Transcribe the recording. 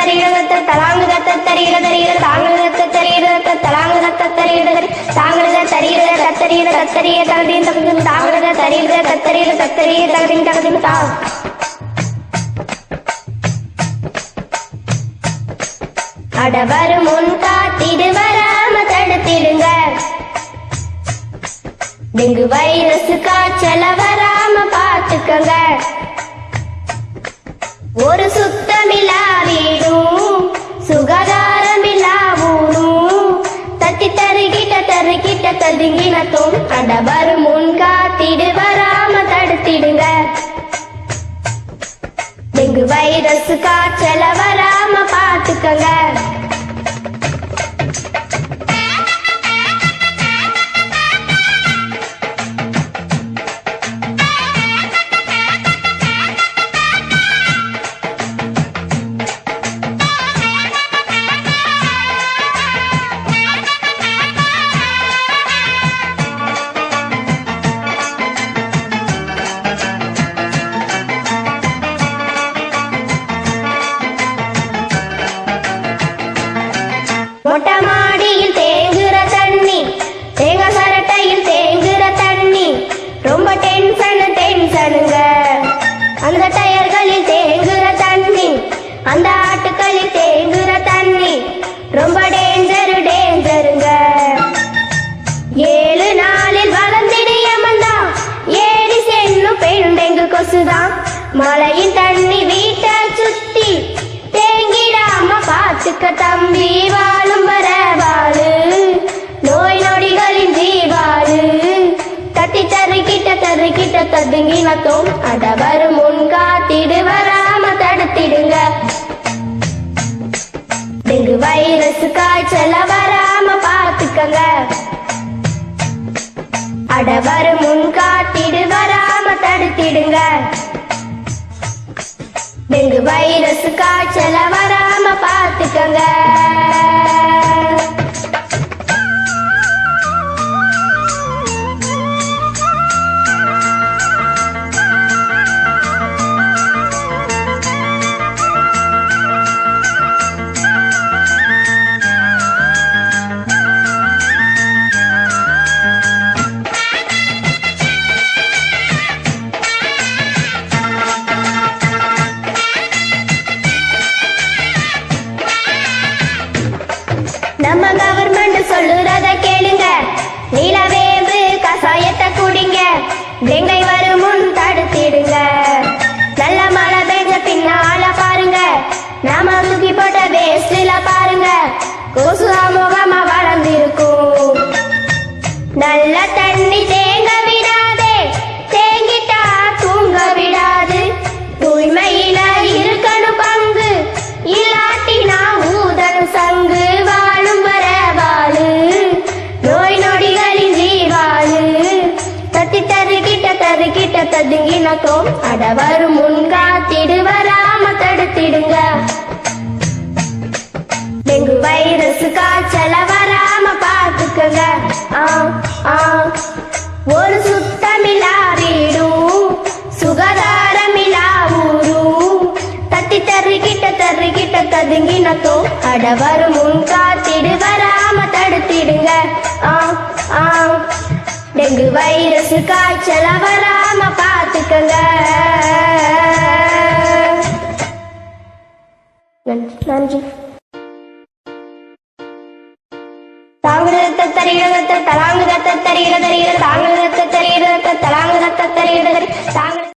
தத்தரியிடத்த தலாங்குத தத்தரியிட தாங்குத தத்தரியிட தலாங்குத தத்தரியிட தாங்குத தரியிட தத்தரியிட தத்தரிய தகதின் தகுதின் தாங்குத தரியிட தத்தரியிட தத்தரிய தகதின் தகுதின் தா அடவர் முன் காத்திடு வராம தடுத்திடுங்க டெங்கு வைரஸ் காய்ச்சல வராம பாத்துக்கங்க ஒரு சுத்தமில்லா வீடும் சுகாதாரமில்லா ஊரும் தட்டி தருகிட்ட ததுங்கினத்தும் அடவர் முன் காத்திடு வராம தடுத்திடுங்க டெங்கு வைரஸ் காய்ச்சல வராம பாத்துக்கங்க மொட்டை மாடியில் தேங்குற தண்ணி தேங்காய் சரட்டையில் தேங்குற தண்ணி ரொம்ப டென்ஷனுங்க அந்த டயர்களில் தேங்குற தண்ணி அந்த ஆட்டுக்களில் தேங்குற தண்ணி ரொம்ப டேஞ்சருங்க 7 நாளில் வளர்ந்திடு யமன்தான் ஏடிஸ் என்னும் பெண் டெங்கு கொசுதான் மழையின் தண்ணி வீட்டை சுத்தி தேங்கிடாம பாத்துக்க தம்பி வாழும் வர வாழு நோய் நொடிகளின் ஜீவாழு தட்டி தருகிட்ட ததுங்கினத்தோம் அடவர் முன் காத்திடு வராம தடுத்திடுங்க டெங்கு வைரஸ் காய்ச்சல வராம பாத்துக்கங்க அடவர் முன் காத்திடு வராம தடுத்திடுங்க டெங்கு வைரஸ் காய்ச்சல வராம பாத்துக்கங்க நம்ம கவர்மெண்ட் சொல்லுறத கேளுங்க நீலவேம்பு கசாயத்தை குடிங்க டெங்கை வரும் முன் தடுத்திடுங்க நல்ல மழை பெஞ்ச பின்னால பாருங்க நாம தூக்கி போட்ட வேஸ்ட்ல பாருங்க கொசு அமோகமா வளர்ந்திருக்கும் நல்ல தண்ணி தேங்க விடாதே தேங்கிட்டா தூங்க விடாது தூய்மையில இருக்கணும் பங்கு இல்லாட்டினா ஊதல் சங்கு வாழும் வர வாழு நோய் நொடிகளின் ஜீவாழு தட்டி தருகிட்ட ததுங்கினத்தோம் அடவர் முன் காத்திடு வராம தடுத்திடுங்க டெங்கு வைரஸ் காய்ச்சல வராம பாத்துக்கங்க ஒரு சுத்தமில்லா வீடும் சுகாதாரமில்லா ஊரும் தட்டி தருகிட்ட ததுங்கினத்தோ அடவர் முன் காத்திடு வராம தடுத்திடுங்க டெங்கு வைரஸ் காய்ச்சல வராம பாத்துக்கங்க நன்றி தாங்குத தத்தரியிட தலாங்குத தத்தரியிட